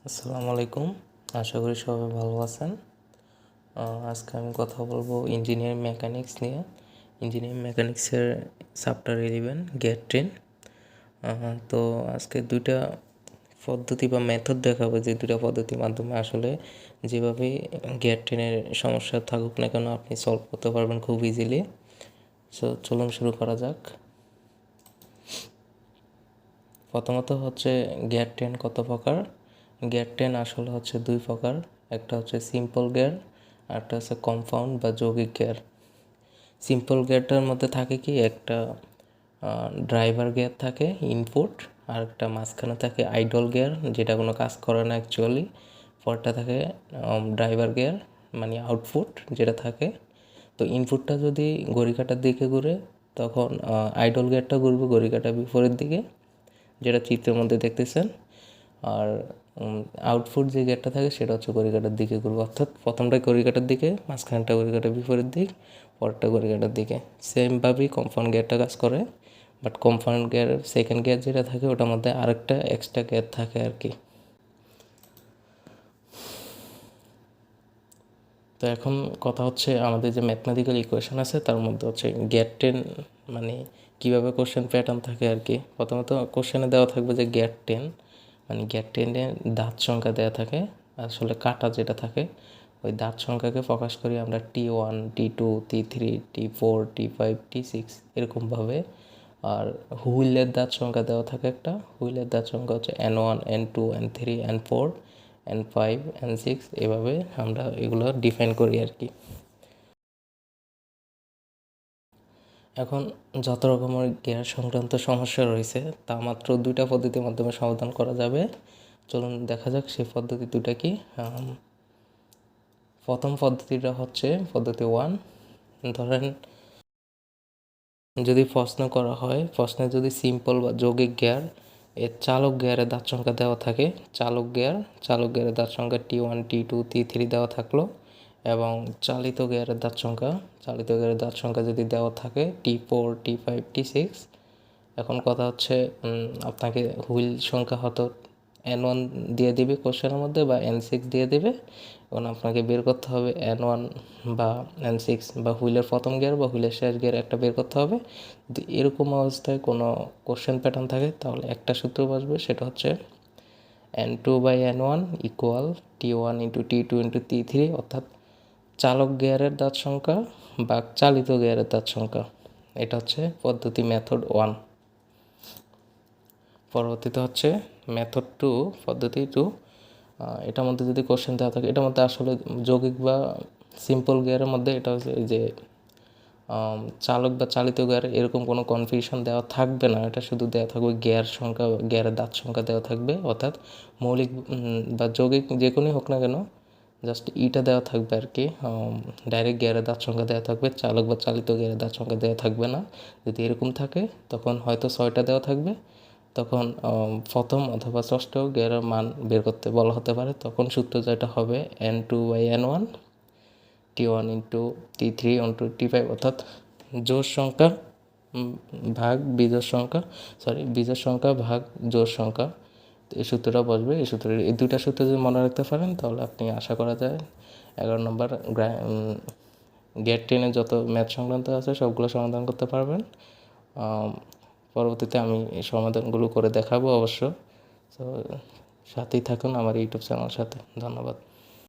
আসসালামু আলাইকুম। আশা করি সবাই ভালো আছেন। আজকে আমি কথা বলবো ইঞ্জিনিয়ারিং মেকানিক্স নিয়ে। ইঞ্জিনিয়ারিং মেকানিক্সের চ্যাপ্টার 11 GearTrain। তো আজকে দুইটা পদ্ধতি বা মেথড দেখাবো, যে দুইটা পদ্ধতির মাধ্যমে আসলে যেভাবে GearTrain-এর সমস্যা থাকুক না কেন আপনি সলভ করতে পারবেন খুব ইজিলি। সো চলুন শুরু করা যাক। প্রথমত হচ্ছে GearTrain কত প্রকার। GearTrain আসলে হচ্ছে দুই প্রকার, একটা হচ্ছে সিম্পল গিয়ার আর একটা হচ্ছে কম্পাউন্ড বা যৌগিক গিয়ার। সিম্পল গিয়ারটার মধ্যে থাকে কি, একটা ড্রাইভার গিয়ার থাকে ইনপুট, আর একটা মাঝখানে থাকে আইডল গিয়ার যেটা কোনো কাজ করে না অ্যাকচুয়ালি। পরটা থাকে ড্রাইভার গিয়ার মানে আউটপুট যেটা থাকে। তো ইনপুটটা যদি ঘড়ি কাঁটার দিকে ঘুরে তখন আইডল গিয়ারটা ঘুরবে ঘড়ি কাঁটার বিপরীত দিকে, যেটা চিত্রের মধ্যে দেখতেছেন। আর আউটপুট যে গিয়ারটা থাকে সেটা হচ্ছে ঘড়ি কাঁটার দিকে ঘুরবে, অর্থাৎ প্রথমটা ঘড়ি কাঁটার দিকে, মাঝখানটা ঘড়ি কাঁটার বিপরীত দিক, পরেরটা ঘড়ি কাঁটার দিকে। সেমভাবেই কম্পাউন্ড গিয়ারটা কাজ করে, বাট কম্পাউন্ড গিয়ারের সেকেন্ড গিয়ার যেটা থাকে ওটার মধ্যে আরেকটা এক্সট্রা গিয়ার থাকে আর কি। তো এখন কথা হচ্ছে আমাদের যে ম্যাথমেটিক্যাল ইকুয়েশন আছে তার মধ্যে হচ্ছে GearTrain মানে কীভাবে কোশ্চেন প্যাটার্ন থাকে আর কি। প্রথমত কোশ্চেনে দেওয়া থাকবে যে GearTrain মানে GearTrain-এ দাঁত সংখ্যা দেওয়া থাকে, আসলে কাটা যেটা থাকে ওই দাঁত সংখ্যাকে ফোকাস করি আমরা T1 T2 T3 T4 T5 T6 এরকমভাবে। আর হুইলের দাঁত সংখ্যা দেওয়া থাকে, একটা হুইলের দাঁত সংখ্যা হচ্ছে N1 N2 N3 N4 N5 N6, এভাবে আমরা এগুলো ডিফাইন করি আর কি। এখন যত রকমের গিয়ার সংক্রান্ত সমস্যা রয়েছে তা মাত্র দুইটা পদ্ধতির মাধ্যমে সমাধান করা যাবে। চলুন দেখা যাক সেই পদ্ধতি দুটা কি। প্রথম পদ্ধতিটা হচ্ছে পদ্ধতি 1। ধরেন যদি প্রশ্ন করা হয়, প্রশ্নে যদি সিম্পল বা যৌগিক গিয়ার এর চালক গিয়ারের দাঁত সংখ্যা দেওয়া থাকে, চালক গিয়ারের দাঁত সংখ্যা T1 T2 T3 দেওয়া থাকলো, এবং চালিত গিয়ারের দাঁত সংখ্যা যদি দেওয়া থাকে T4 T5 T6। এখন কথা হচ্ছে আপনাকে হুইল সংখ্যা হয়তো N1 দিয়ে দিবে কোশ্চেনের মধ্যে বা N6 দিয়ে দেবে। এখন আপনাকে বের করতে হবে N1 বা N6 বা হুইলের প্রথম গিয়ার বা হুইলের শেষ গিয়ার একটা বের করতে হবে। যদি এরকম অবস্থায় কোনো কোশ্চেন প্যাটার্ন থাকে তাহলে একটা সূত্র বসবে, সেটা হচ্ছে N2/N1 equal T1 into T2 into T3, অর্থাৎ চালক গিয়ারের দাঁত সংখ্যা বা চালিত গিয়ারের দাঁত সংখ্যা। এটা হচ্ছে পদ্ধতি মেথড 1। পরবর্তীতে হচ্ছে মেথড 2, পদ্ধতি 2। এটার মধ্যে যদি কোশ্চেন দেওয়া থাকে, এটার মধ্যে আসলে যৌগিক বা সিম্পল গিয়ারের মধ্যে এটা হচ্ছে এই যে চালক বা চালিত গিয়ার এরকম কোনো কনফিউশন দেওয়া থাকবে না, এটা শুধু দেওয়া থাকবে গিয়ার সংখ্যা, গিয়ারের দাঁত সংখ্যা দেওয়া থাকবে, অর্থাৎ মৌলিক বা যৌগিক যে কোনোই হোক না কেন জাস্ট ইটা দেওয়া থাকবে আর কি। ডাইরেক্ট গিয়ারের দাঁত সংখ্যা দেওয়া থাকবে, চালক বা চালিত গিয়ারের দাঁত সংখ্যা দেওয়া থাকবে না। যদি এরকম থাকে তখন হয়তো 6টা দেওয়া থাকবে, তখন প্রথম অথবা ষষ্ঠ গিয়ারের মান বের করতে বলা হতে পারে। তখন সূত্র যেটা হবে N2/N1 T1 into T3 into T5, অর্থাৎ জোড় সংখ্যা ভাগ বিজোড় সংখ্যা ভাগ জোড় সংখ্যা। তো এই সূত্রটা বসবে। এই দুইটা সূত্র যদি মনে রাখতে পারেন তাহলে আপনি আশা করা যায় 11 নম্বর GearTrain যত ম্যাথ সংক্রান্ত আছে সবগুলো সমাধান করতে পারবেন। পরবর্তীতে আমি এই সমাধানগুলো করে দেখাবো অবশ্য। তো সাথেই থাকুন আমার ইউটিউব চ্যানেলের সাথে। ধন্যবাদ।